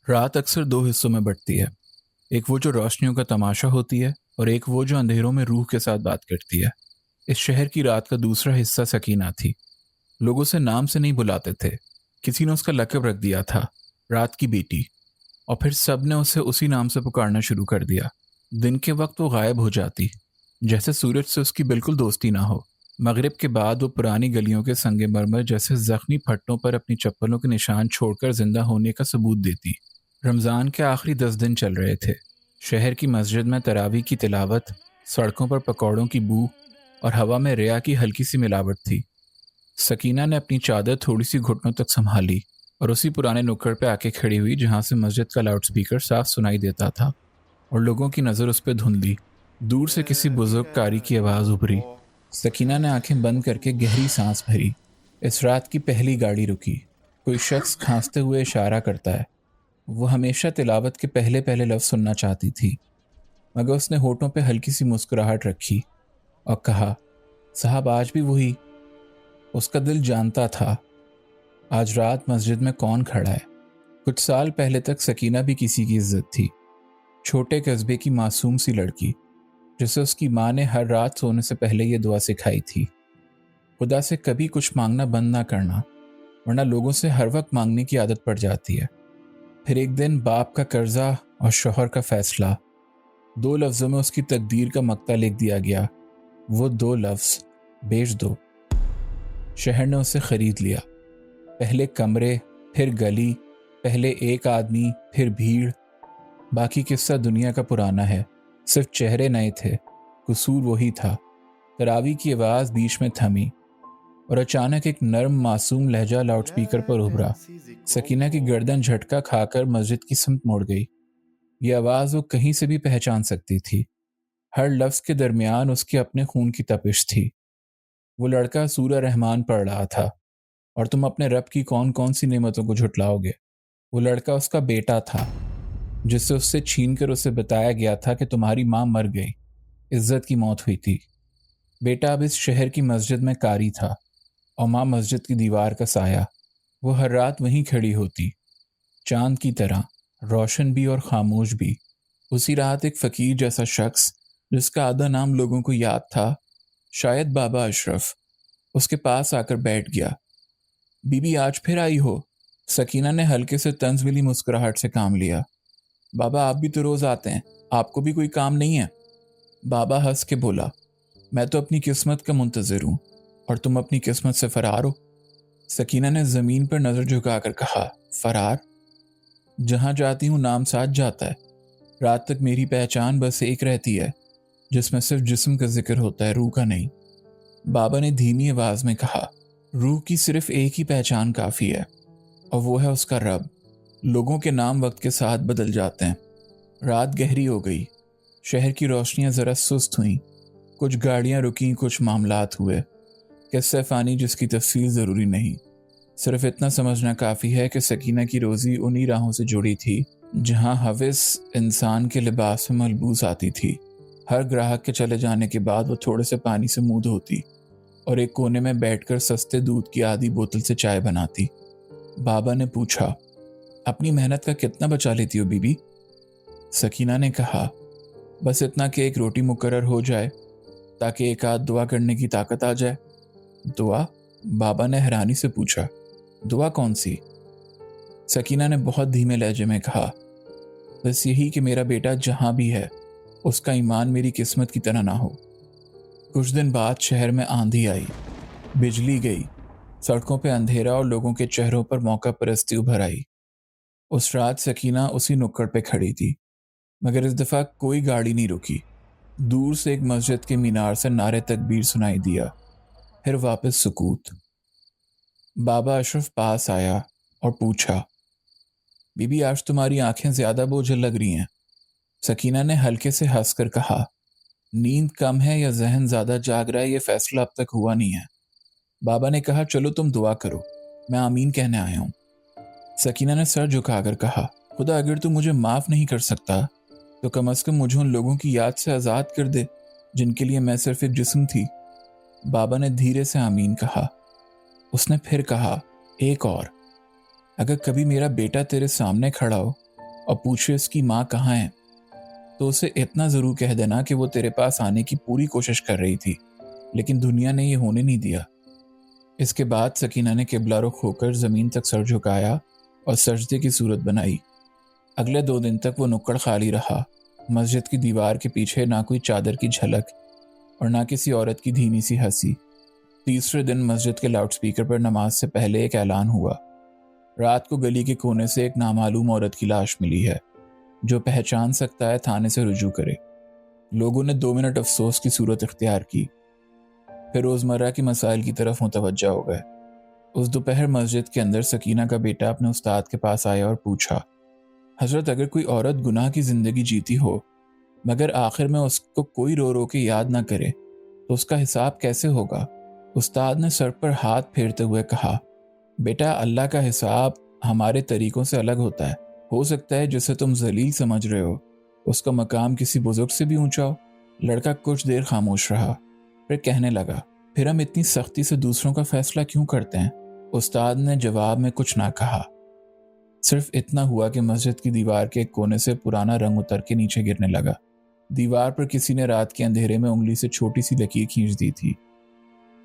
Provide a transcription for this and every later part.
रात अक्सर दो हिस्सों में बंटती है। एक वो जो रोशनियों का तमाशा होती है और एक वो जो अंधेरों में रूह के साथ बात करती है। इस शहर की रात का दूसरा हिस्सा सकीना थी। लोग उसे नाम से नहीं बुलाते थे। किसी ने उसका लक़ब रख दिया था, रात की बेटी। और फिर सब ने उसे उसी नाम से पुकारना शुरू कर दिया। दिन के वक्त वो गायब हो जाती, जैसे सूरज से उसकी बिल्कुल दोस्ती ना हो। मगरिब के बाद वो पुरानी गलियों के संगमरमर जैसे जख्मी फट्टों पर अपनी चप्पलों के निशान छोड़कर जिंदा होने का सबूत देती। रमज़ान के आखिरी 10 दिन चल रहे थे। शहर की मस्जिद में तरावी की तिलावत, सड़कों पर पकौड़ों की बू और हवा में रिया की हल्की सी मिलावट थी। सकीना ने अपनी चादर थोड़ी सी घुटनों तक संभाली और उसी पुराने नुक्कड़ पे आके खड़ी हुई जहाँ से मस्जिद का लाउडस्पीकर साफ सुनाई देता था और लोगों की नज़र उस पर धुंधली। दूर से किसी बुजुर्ग कारी की आवाज़ उभरी। सकीना ने आंखें बंद करके गहरी सांस भरी। इस रात की पहली गाड़ी रुकी। कोई शख्स खांसते हुए इशारा करता है। वो हमेशा तिलावत के पहले पहले लफ्ज़ सुनना चाहती थी, मगर उसने होठों पे हल्की सी मुस्कुराहट रखी और कहा, साहब आज भी वही। उसका दिल जानता था आज रात मस्जिद में कौन खड़ा है। कुछ साल पहले तक सकीना भी किसी की इज्जत थी। छोटे कस्बे की मासूम सी लड़की जिसे उसकी माँ ने हर रात सोने से पहले ये दुआ सिखाई थी, खुदा से कभी कुछ मांगना बंद ना करना, वरना लोगों से हर वक्त मांगने की आदत पड़ जाती है। फिर एक दिन बाप का कर्जा और शौहर का फैसला, दो लफ्ज़ों में उसकी तकदीर का मक्ता लिख दिया गया। वो दो लफ्ज़, बेच दो। शहर ने उसे खरीद लिया। पहले कमरे, फिर गली, पहले एक आदमी, फिर भीड़। बाकी किस्सा दुनिया का पुराना है, सिर्फ चेहरे नए थे, कसूर वही था। तरावी की आवाज़ बीच में थमी और अचानक एक नर्म मासूम लहजा लाउडस्पीकर पर उभरा। सकीना की गर्दन झटका खाकर मस्जिद की समत मुड़ गई। ये आवाज़ वो कहीं से भी पहचान सकती थी। हर लफ्ज़ के दरमियान उसके अपने खून की तपिश थी। वो लड़का सूरह रहमान पढ़ रहा था, और तुम अपने रब की कौन कौन सी नेमतों को झुटलाओगे। वो लड़का उसका बेटा था, जिससे उससे छीन कर उसे बताया गया था कि तुम्हारी माँ मर गई, इज्जत की मौत हुई थी। बेटा अब इस शहर की मस्जिद में कारी था और माँ मस्जिद की दीवार का साया। वो हर रात वहीं खड़ी होती, चांद की तरह, रोशन भी और खामोश भी। उसी रात एक फकीर जैसा शख्स, जिसका आधा नाम लोगों को याद था, शायद बाबा अशरफ, उसके पास आकर बैठ गया। बीबी आज फिर आई हो? सकीना ने हल्के से तंज मिली मुस्कुराहट से काम लिया। बाबा आप भी तो रोज आते हैं, आपको भी कोई काम नहीं है? बाबा हंस के बोला, मैं तो अपनी किस्मत का मुंतजिर हूँ और तुम अपनी किस्मत से फरार हो। सकीना ने जमीन पर नजर झुकाकर कहा, फरार? जहां जाती हूँ नाम साथ जाता है। रात तक मेरी पहचान बस एक रहती है, जिसमें सिर्फ जिस्म का जिक्र होता है, रूह का नहीं। बाबा ने धीमी आवाज में कहा, रूह की सिर्फ एक ही पहचान काफी है, और वो है उसका रब। लोगों के नाम वक्त के साथ बदल जाते हैं। रात गहरी हो गई। शहर की रोशनियां जरा सुस्त हुईं। कुछ गाड़ियां रुकीं, कुछ मामलात हुए। किस्सा फानी जिसकी तफसील जरूरी नहीं। सिर्फ इतना समझना काफी है कि सकीना की रोजी उन्हीं राहों से जुड़ी थी जहां हविस इंसान के लिबास में मलबूस आती थी। हर ग्राहक के चले जाने के बाद वो थोड़े से पानी से मुंह धोती और एक कोने में बैठकर सस्ते दूध की आधी बोतल से चाय बनाती। बाबा ने पूछा, अपनी मेहनत का कितना बचा लेती हो बीबी? सकीना ने कहा, बस इतना कि एक रोटी मुकर्रर हो जाए, ताकि एक आध दुआ करने की ताकत आ जाए। दुआ? बाबा ने हैरानी से पूछा, दुआ कौन सी? सकीना ने बहुत धीमे लहजे में कहा, बस यही कि मेरा बेटा जहां भी है, उसका ईमान मेरी किस्मत की तरह ना हो। कुछ दिन बाद शहर में आंधी आई, बिजली गई, सड़कों पे अंधेरा और लोगों के चेहरों पर मौका परस्ती उभर आई। उस रात सकीना उसी नुक्कड़ पे खड़ी थी, मगर इस दफा कोई गाड़ी नहीं रुकी। दूर से एक मस्जिद के मीनार से नारे तकबीर सुनाई दिया, फिर वापस सुकूत। बाबा अशरफ पास आया और पूछा, बीबी आज तुम्हारी आंखें ज्यादा बोझल लग रही हैं। सकीना ने हल्के से हंसकर कहा, नींद कम है या जहन ज्यादा जाग रहा है, ये फैसला अब तक हुआ नहीं है। बाबा ने कहा, चलो तुम दुआ करो, मैं आमीन कहने आया हूं। सकीना ने सर झुकाकर कहा, खुदा अगर तू मुझे माफ नहीं कर सकता तो कम से कम मुझे उन लोगों की याद से आजाद कर दे जिनके लिए मैं सिर्फ एक जिस्म थी। बाबा ने धीरे से आमीन कहा। उसने फिर कहा, एक और, अगर कभी मेरा बेटा तेरे सामने खड़ा हो اور پوچھے اس کی ماں کہاں ہے تو اسے اتنا ضرور کہہ دینا کہ وہ تیرے پاس آنے کی پوری کوشش کر رہی تھی لیکن دنیا نے یہ ہونے نہیں دیا۔ اس کے بعد سکینہ نے قبلہ رخ ہو کر زمین تک سر جھکایا اور سجدے کی صورت بنائی۔ اگلے 2 دن تک وہ نکڑ خالی رہا۔ مسجد کی دیوار کے پیچھے نہ کوئی چادر کی جھلک اور نہ کسی عورت کی دھیمی سی ہنسی۔ تیسرے دن مسجد کے لاؤڈ سپیکر پر نماز سے پہلے ایک اعلان ہوا، رات کو گلی کے کونے سے ایک نامعلوم عورت کی لاش ملی ہے، جو پہچان سکتا ہے تھانے سے رجوع کرے۔ لوگوں نے 2 منٹ افسوس کی صورت اختیار کی، پھر روزمرہ کی مسائل کی طرف متوجہ ہو گئے۔ اس دوپہر مسجد کے اندر سکینہ کا بیٹا اپنے استاد کے پاس آیا اور پوچھا، حضرت اگر کوئی عورت گناہ کی زندگی جیتی ہو مگر آخر میں اس کو کوئی رو رو کے یاد نہ کرے تو اس کا حساب کیسے ہوگا؟ استاد نے سر پر ہاتھ پھیرتے ہوئے کہا، بیٹا اللہ کا حساب ہمارے طریقوں سے الگ ہوتا ہے۔ ہو سکتا ہے جسے تم ذلیل سمجھ رہے ہو اس کا مقام کسی بزرگ سے بھی اونچا ہو۔ لڑکا کچھ دیر خاموش رہا، پھر کہنے لگا، پھر ہم اتنی سختی سے دوسروں کا فیصلہ کیوں کرتے ہیں؟ استاد نے جواب میں کچھ نہ کہا، صرف اتنا ہوا کہ مسجد کی دیوار کے ایک کونے سے پرانا رنگ اتر کے نیچے گرنے لگا۔ دیوار پر کسی نے رات کے اندھیرے میں انگلی سے چھوٹی سی لکیر کھینچ دی تھی۔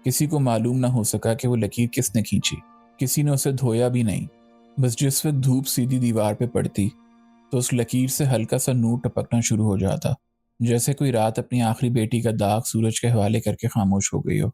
کسی کو معلوم نہ ہو سکا کہ وہ لکیر کس نے کھینچی، کسی نے اسے دھویا بھی نہیں۔ بس جس وقت دھوپ سیدھی دیوار پہ پڑتی تو اس لکیر سے ہلکا سا نور ٹپکنا شروع ہو جاتا، جیسے کوئی رات اپنی آخری بیٹی کا داغ سورج کے حوالے کر کے خاموش ہو گئی ہو۔